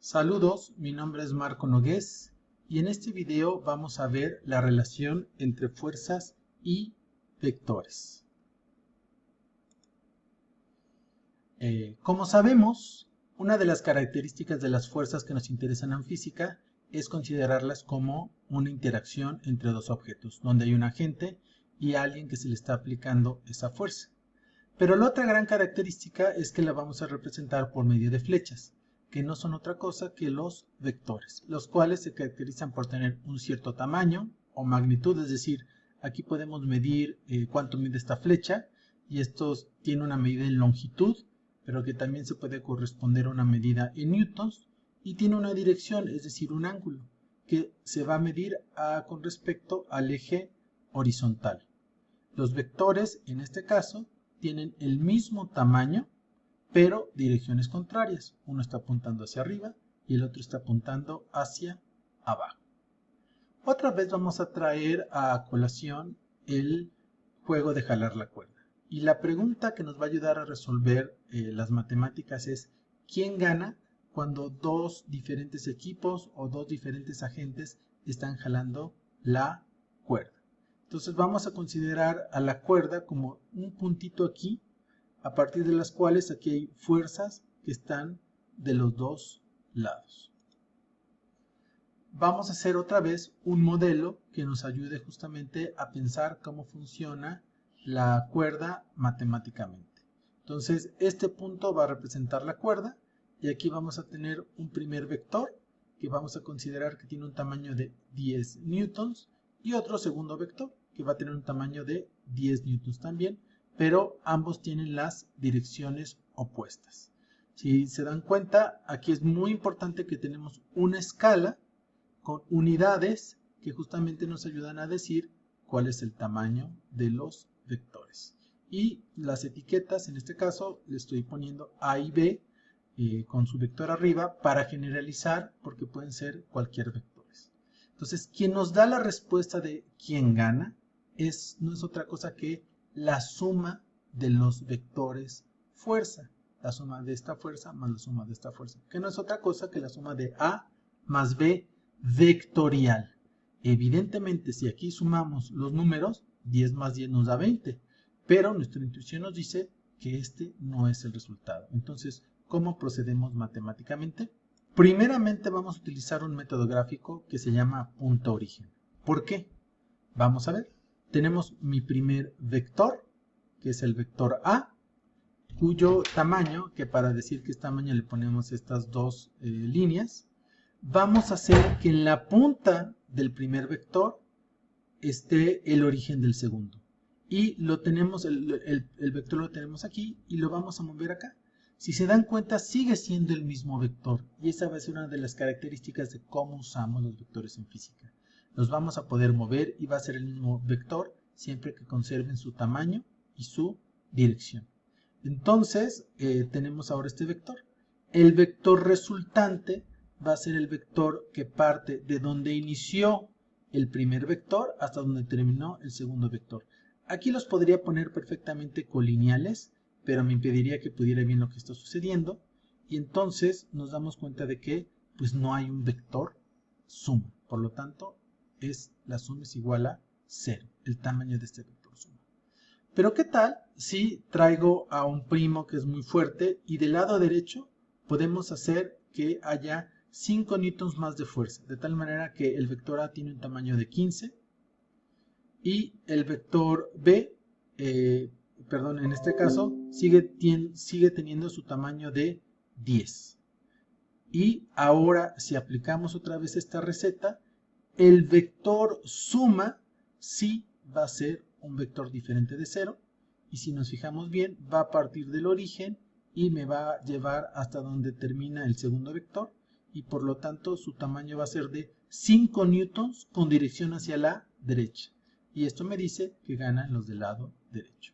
Saludos, mi nombre es Marco Nogués y en este video vamos a ver la relación entre fuerzas y vectores. Como sabemos, una de las características de las fuerzas que nos interesan en física es considerarlas como una interacción entre dos objetos, donde hay un agente y alguien que se le está aplicando esa fuerza. Pero la otra gran característica es que la vamos a representar por medio de flechas, que no son otra cosa que los vectores, los cuales se caracterizan por tener un cierto tamaño o magnitud, es decir, aquí podemos medir cuánto mide esta flecha, y esto tiene una medida en longitud, pero que también se puede corresponder a una medida en newtons, y tiene una dirección, es decir, un ángulo, que se va a medir con respecto al eje horizontal. Los vectores, en este caso, tienen el mismo tamaño, pero direcciones contrarias. Uno está apuntando hacia arriba y el otro está apuntando hacia abajo. Otra vez vamos a traer a colación el juego de jalar la cuerda. Y la pregunta que nos va a ayudar a resolver las matemáticas es: ¿quién gana cuando dos diferentes equipos o dos diferentes agentes están jalando la cuerda? Entonces vamos a considerar a la cuerda como un puntito aquí, a partir de las cuales aquí hay fuerzas que están de los dos lados. Vamos a hacer otra vez un modelo que nos ayude justamente a pensar cómo funciona la cuerda matemáticamente. Entonces este punto va a representar la cuerda y aquí vamos a tener un primer vector que vamos a considerar que tiene un tamaño de 10 newtons y otro segundo vector que va a tener un tamaño de 10 newtons también, pero ambos tienen las direcciones opuestas. Si se dan cuenta, aquí es muy importante que tenemos una escala con unidades que justamente nos ayudan a decir cuál es el tamaño de los vectores. Y las etiquetas, en este caso, le estoy poniendo A y B con su vector arriba para generalizar, porque pueden ser cualquier vectores. Entonces, quien nos da la respuesta de quién gana no es otra cosa que la suma de los vectores fuerza. La suma de esta fuerza más la suma de esta fuerza, que no es otra cosa que la suma de A más B vectorial. Evidentemente, si aquí sumamos los números, 10 más 10 nos da 20, pero nuestra intuición nos dice que este no es el resultado. Entonces, ¿cómo procedemos matemáticamente? Primeramente vamos a utilizar un método gráfico que se llama punto origen. ¿Por qué? Vamos a ver. Tenemos mi primer vector, que es el vector A, cuyo tamaño, que para decir que es tamaño le ponemos estas dos líneas. Vamos a hacer que en la punta del primer vector esté el origen del segundo. Y lo tenemos, el vector lo tenemos aquí y lo vamos a mover acá. Si se dan cuenta, sigue siendo el mismo vector. Y esa va a ser una de las características de cómo usamos los vectores en física. Los vamos a poder mover y va a ser el mismo vector siempre que conserven su tamaño y su dirección. Entonces, tenemos ahora este vector. El vector resultante va a ser el vector que parte de donde inició el primer vector hasta donde terminó el segundo vector. Aquí los podría poner perfectamente colineales, pero me impediría que pudiera ver lo que está sucediendo. Y entonces nos damos cuenta de que pues no hay un vector suma. Por lo tanto, la suma es igual a 0, el tamaño de este vector suma. Pero ¿qué tal si traigo a un primo que es muy fuerte y del lado derecho podemos hacer que haya 5 newtons más de fuerza, de tal manera que el vector A tiene un tamaño de 15 y el vector B, en este caso, sigue teniendo su tamaño de 10. Y ahora, si aplicamos otra vez esta receta, el vector suma sí va a ser un vector diferente de 0. Y si nos fijamos bien, va a partir del origen y me va a llevar hasta donde termina el segundo vector. Y por lo tanto su tamaño va a ser de 5 newtons con dirección hacia la derecha. Y esto me dice que ganan los del lado derecho.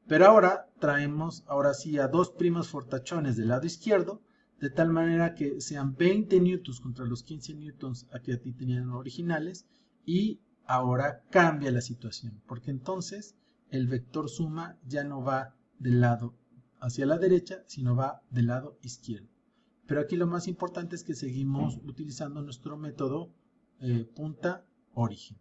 Pero ahora traemos sí a dos primos fortachones del lado izquierdo, de tal manera que sean 20 newtons contra los 15 newtons que aquí tenían originales, y ahora cambia la situación, porque entonces el vector suma ya no va del lado hacia la derecha, sino va del lado izquierdo. Pero aquí lo más importante es que seguimos utilizando nuestro método punta origen.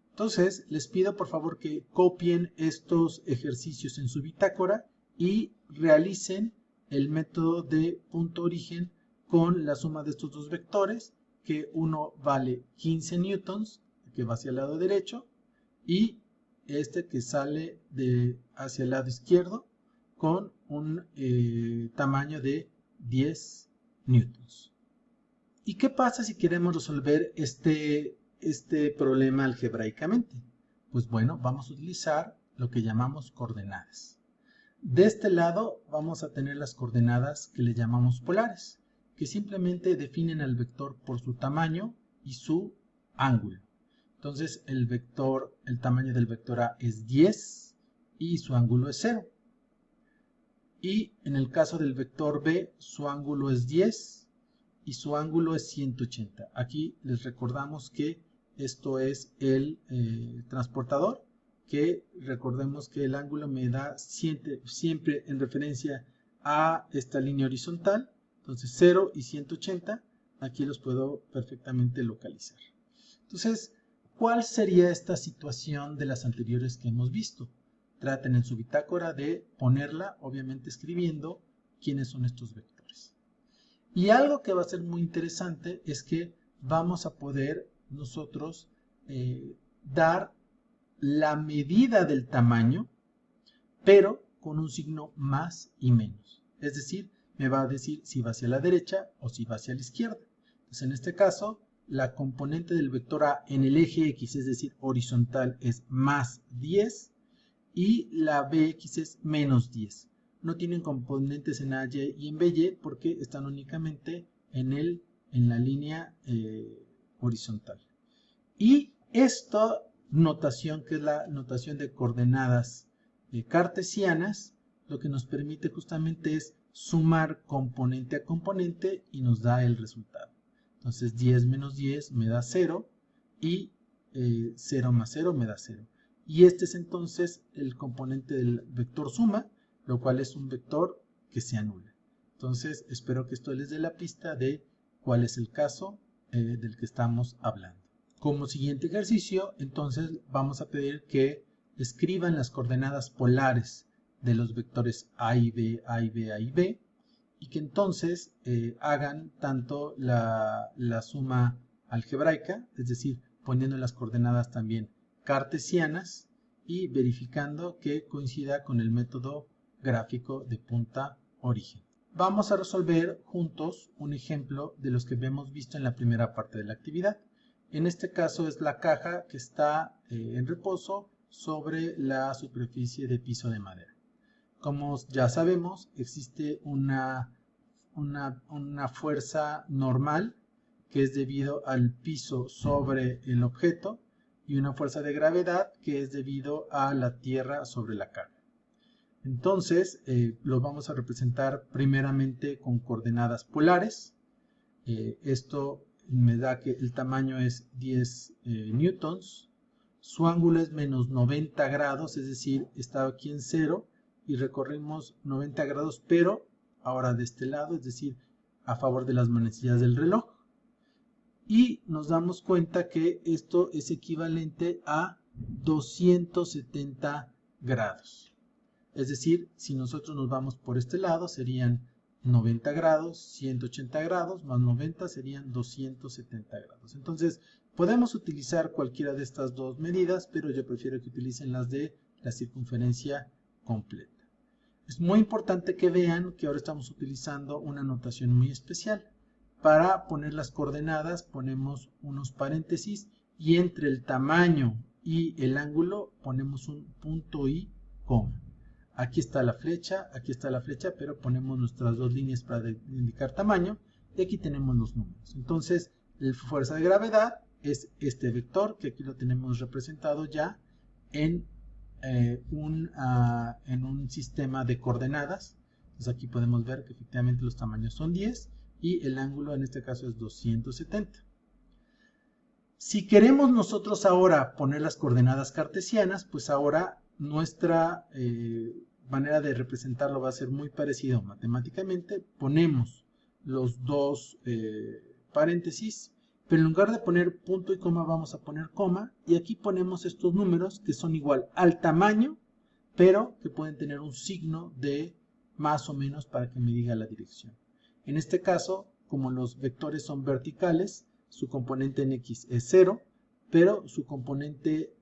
Entonces, les pido por favor que copien estos ejercicios en su bitácora y realicen el método de punto origen con la suma de estos dos vectores, que uno vale 15 newtons, que va hacia el lado derecho, y este que sale hacia el lado izquierdo con un tamaño de 10 newtons. ¿Y qué pasa si queremos resolver este problema algebraicamente? Pues bueno, vamos a utilizar lo que llamamos coordenadas. De este lado vamos a tener las coordenadas que le llamamos polares, que simplemente definen al vector por su tamaño y su ángulo. Entonces el tamaño del vector A es 10 y su ángulo es 0. Y en el caso del vector B, su ángulo es 10 y su ángulo es 180. Aquí les recordamos que esto es el transportador, que recordemos que el ángulo me da siempre en referencia a esta línea horizontal. Entonces 0 y 180, aquí los puedo perfectamente localizar. Entonces, ¿cuál sería esta situación de las anteriores que hemos visto? Traten en su bitácora de ponerla, obviamente escribiendo quiénes son estos vectores. Y algo que va a ser muy interesante es que vamos a poder nosotros dar la medida del tamaño, pero con un signo más y menos. Es decir, me va a decir si va hacia la derecha o si va hacia la izquierda. Entonces, en este caso, la componente del vector A en el eje X, es decir, horizontal, es más 10 y la BX es menos 10. No tienen componentes en AY y en BY porque están únicamente en la línea horizontal. Y esta notación, que es la notación de coordenadas cartesianas, lo que nos permite justamente es sumar componente a componente y nos da el resultado. Entonces 10 menos 10 me da 0 y 0 más 0 me da 0. Y este es entonces el componente del vector suma, lo cual es un vector que se anula. Entonces espero que esto les dé la pista de cuál es el caso del que estamos hablando. Como siguiente ejercicio, entonces vamos a pedir que escriban las coordenadas polares de los vectores A y B, A y B, A y B, y que entonces hagan tanto la suma algebraica, es decir, poniendo las coordenadas también cartesianas y verificando que coincida con el método gráfico de punta origen. Vamos a resolver juntos un ejemplo de los que hemos visto en la primera parte de la actividad. En este caso es la caja que está en reposo sobre la superficie de piso de madera. Como ya sabemos, existe una fuerza normal que es debido al piso sobre el objeto y una fuerza de gravedad que es debido a la tierra sobre la caja. Entonces, lo vamos a representar primeramente con coordenadas polares. Esto me da que el tamaño es 10 newtons. Su ángulo es menos 90 grados, es decir, está aquí en 0 y recorrimos 90 grados, pero ahora de este lado, es decir, a favor de las manecillas del reloj. Y nos damos cuenta que esto es equivalente a 270 grados. Es decir, si nosotros nos vamos por este lado, serían 90 grados, 180 grados, más 90 serían 270 grados. Entonces, podemos utilizar cualquiera de estas dos medidas, pero yo prefiero que utilicen las de la circunferencia completa. Es muy importante que vean que ahora estamos utilizando una notación muy especial. Para poner las coordenadas ponemos unos paréntesis y entre el tamaño y el ángulo ponemos un punto y coma. Aquí está la flecha, pero ponemos nuestras dos líneas para indicar tamaño y aquí tenemos los números. Entonces, la fuerza de gravedad es este vector que aquí lo tenemos representado ya en un sistema de coordenadas. Entonces aquí podemos ver que efectivamente los tamaños son 10 y el ángulo en este caso es 270. Si queremos nosotros ahora poner las coordenadas cartesianas, pues ahora nuestra manera de representarlo va a ser muy parecido matemáticamente. Ponemos los dos paréntesis, pero en lugar de poner punto y coma vamos a poner coma, y aquí ponemos estos números que son igual al tamaño, pero que pueden tener un signo de más o menos para que me diga la dirección. En este caso, como los vectores son verticales, su componente en X es 0, pero su componente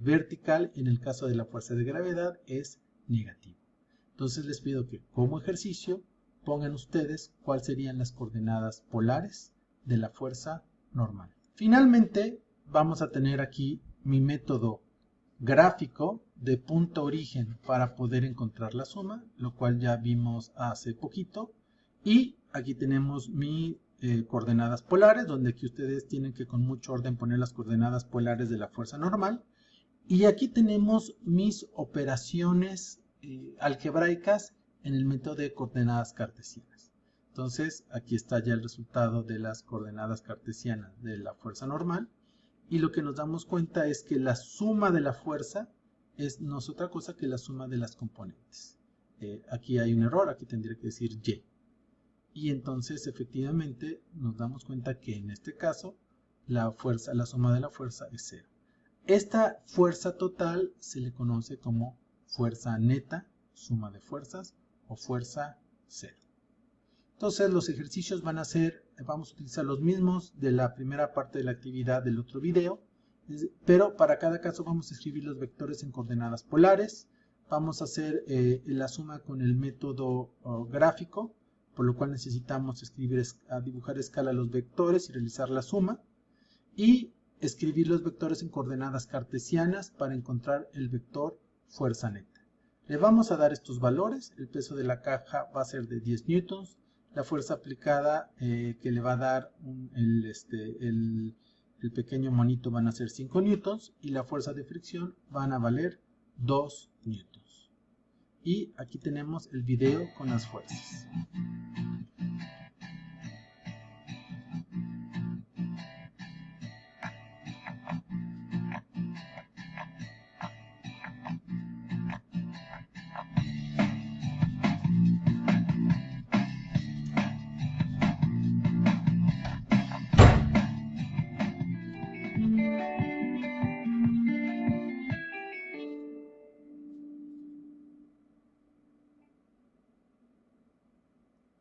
vertical en el caso de la fuerza de gravedad es negativo. Entonces les pido que como ejercicio pongan ustedes cuáles serían las coordenadas polares de la fuerza normal. Finalmente vamos a tener aquí mi método gráfico de punto origen para poder encontrar la suma, lo cual ya vimos hace poquito. Y aquí tenemos mis coordenadas polares, donde aquí ustedes tienen que con mucho orden poner las coordenadas polares de la fuerza normal. Y aquí tenemos mis operaciones algebraicas en el método de coordenadas cartesianas. Entonces aquí está ya el resultado de las coordenadas cartesianas de la fuerza normal. Y lo que nos damos cuenta es que la suma de la fuerza no es otra cosa que la suma de las componentes. Aquí hay un error, aquí tendría que decir Y. Y entonces efectivamente nos damos cuenta que en este caso la suma de la fuerza es 0. Esta fuerza total se le conoce como fuerza neta, suma de fuerzas, o fuerza 0. Entonces los ejercicios vamos a utilizar los mismos de la primera parte de la actividad del otro video, pero para cada caso vamos a escribir los vectores en coordenadas polares, vamos a hacer la suma con el método gráfico, por lo cual necesitamos dibujar a escala los vectores y realizar la suma, y escribir los vectores en coordenadas cartesianas para encontrar el vector fuerza neta. Le vamos a dar estos valores, el peso de la caja va a ser de 10 newtons, la fuerza aplicada que le va a dar el pequeño monito van a ser 5 newtons y la fuerza de fricción van a valer 2 newtons. Y aquí tenemos el video con las fuerzas.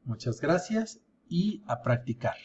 Muchas gracias y a practicar.